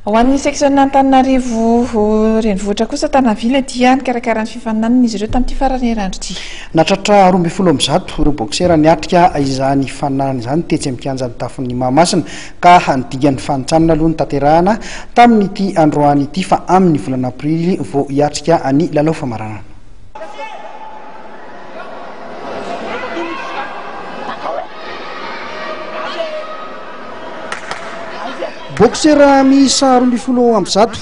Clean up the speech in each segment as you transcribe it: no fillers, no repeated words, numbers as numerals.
Ho an'ny seksiona Antananarivo Renivohitra kosa tanavila dia nikarakarany fifaninanana izy ireo tamin'ity faran'ny herinandro ity. Natratra 12 ireo boksera niatrika izany fifaninanana izany tetsy amin'ny kianja mitafo ny Mahamasina ka nidingan'ny fanitsanana aloha ny tanterahana tamin'ity androany ity fa amin'ny volana aprily vao hiatrika ny lalao famaranana. Boksera miisa 12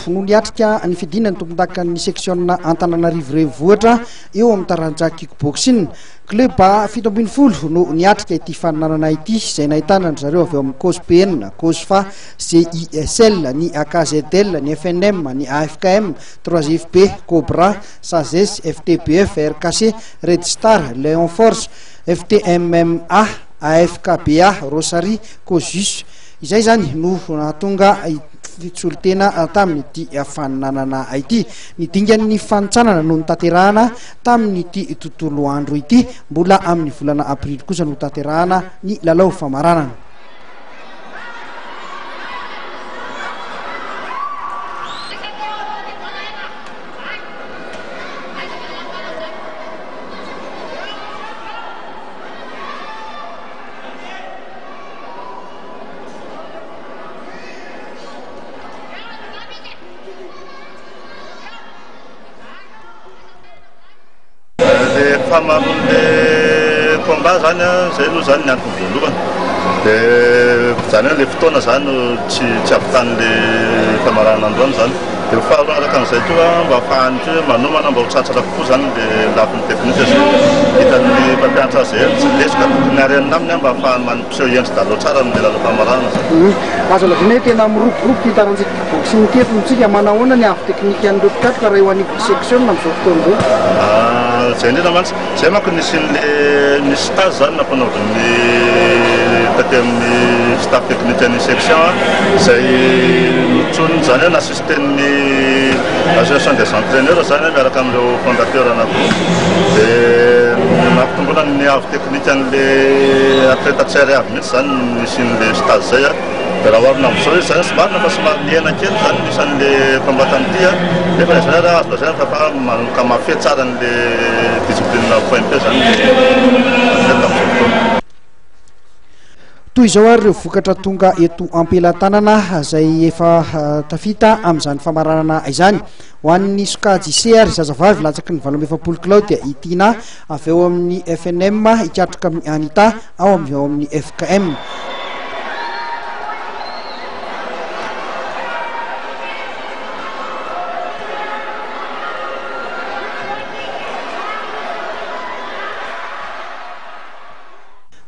no niatrika ny fiadiana ny tompon-dakan'ny seksiona Antananarivo Renivohitra eo amin'ny taranja kickboxing. Club 70 no niatrika ity faninanana ity izay nahitana ny zareo avy eo amin'ny COSPN, COSFA, CISL, ny AKZL, ny FNM, ny AFKM, 3FP, Cobra, SAZES, FTBF, RKC, Red Star, Leon Force, FTMMA, AFKBA, Rosary, COSUS. Izay zany no nahatonga fitsolotena tamin'ity faninanana ity. Nidingan'ny fanitsanana no nitanterahana tamin'ity tontolo andro ity, mbola amin'ny volana aprily kosa no tanterahana ny lalao famaranana. Famaron'le combat zany zay no zany ny antony voalohany dia zany hoe le fotoana zany tsy avitan'le famaranana androany zany dia faharoa araka an'izay koa mba ahafahany koa manomana mba ho tsatsara kokoa zany le lafin'ny teknika zay hitan'ny mpampianatra zay tsy lesika tokony arenina aminy mba ahafahany manimpiseho endry dalo tsara amin'le lalao famaranana zany. Azo lazaina hoe tena mirokoroko taranja kickboxing tetontsika manahoana ny avy teknika an'ireo mpikatroka raha eo anivony seksiona amin'izao fotoana izao. Zay indrindra mantsy zay manko nisy stage zany nampanaovan'ny taty amin'ny staff technique ny section zay nitsonony zany hoe nassisten'ny association des entraîneurs zany miaraka amin'ireo fondateur anankiroa dia nampitomboana ny avy technique an'le atleta tsary avy mihitsy zany nisin'le stage zay dia raha oharina amin'izao izy zany sy marina fa somary niaina kely zany nisan'le combattant-ty nefa zany raha azo lazaina fa manomboka mafia tsara n'le discipline point P zany toy izao ary ireo vokatra tonga eto ampelantanana izay efa tafita amin'izany famaranana izany. Ho an'ny sokajy seary zazavavy latsaky ny 27 kilao dia itina avy eo amin'ny FNM ikatroka amin'ny Anita ao amin'ny FKM.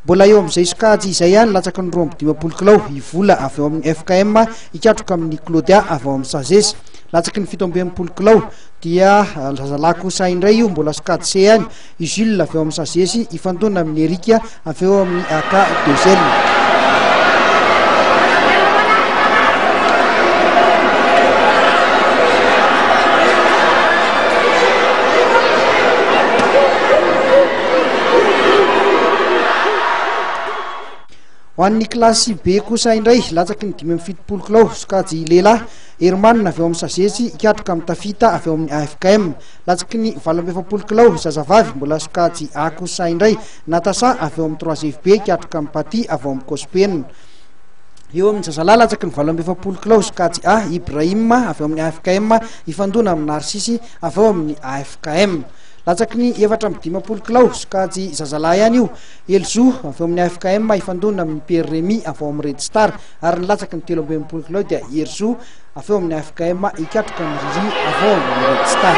Mbola eo amin'izay sokajy izay ihany latsaky ny 20 kilao ivola avy eo amin'ny FKM ikatroka amin'ny Claudia avy eo amin'ny Sazes. Latsaky ny 17 kilao dia zazalahy kosa indray io mbola sokajy C ihany, Jules avy eo amin'ny Sazes ifandona amin'ny Erika avy eo amin'ny AK2L. Ho an'ny klasy B kosa indray latsaky ny 17 kilao sokajy lehilahy Hermanina avy eo amin'ny Sazesy ikatroka amin'ny Tafita avy eo amin'ny AFKM. Latsaky ny 27 kilao zazavavy mbola sokajy A kosa indray Natasa avy eo amin'ny 3FP ikatroka amin'ny Paty avy eo amin'ny COSPN. Eo amin'ny zazalahy latsaky ny 27 kilao sokajy A Ibrahim avy eo amin'ny AFKM ifandona amin'ny Narsisy avy eo amin'ny AFKM. Latsaky ny 14 kilao sokajy zazalahy ihany io Elzo avy eo amin'ny AFKM ifandona amin'ny Pierre Remy avy eo amin'ny Red Star ary ny latsaky ny 13 kilao dia Erzo avy eo amin'ny AFKM ikatroka amin'ny Riri avy eo amin'ny Red Star.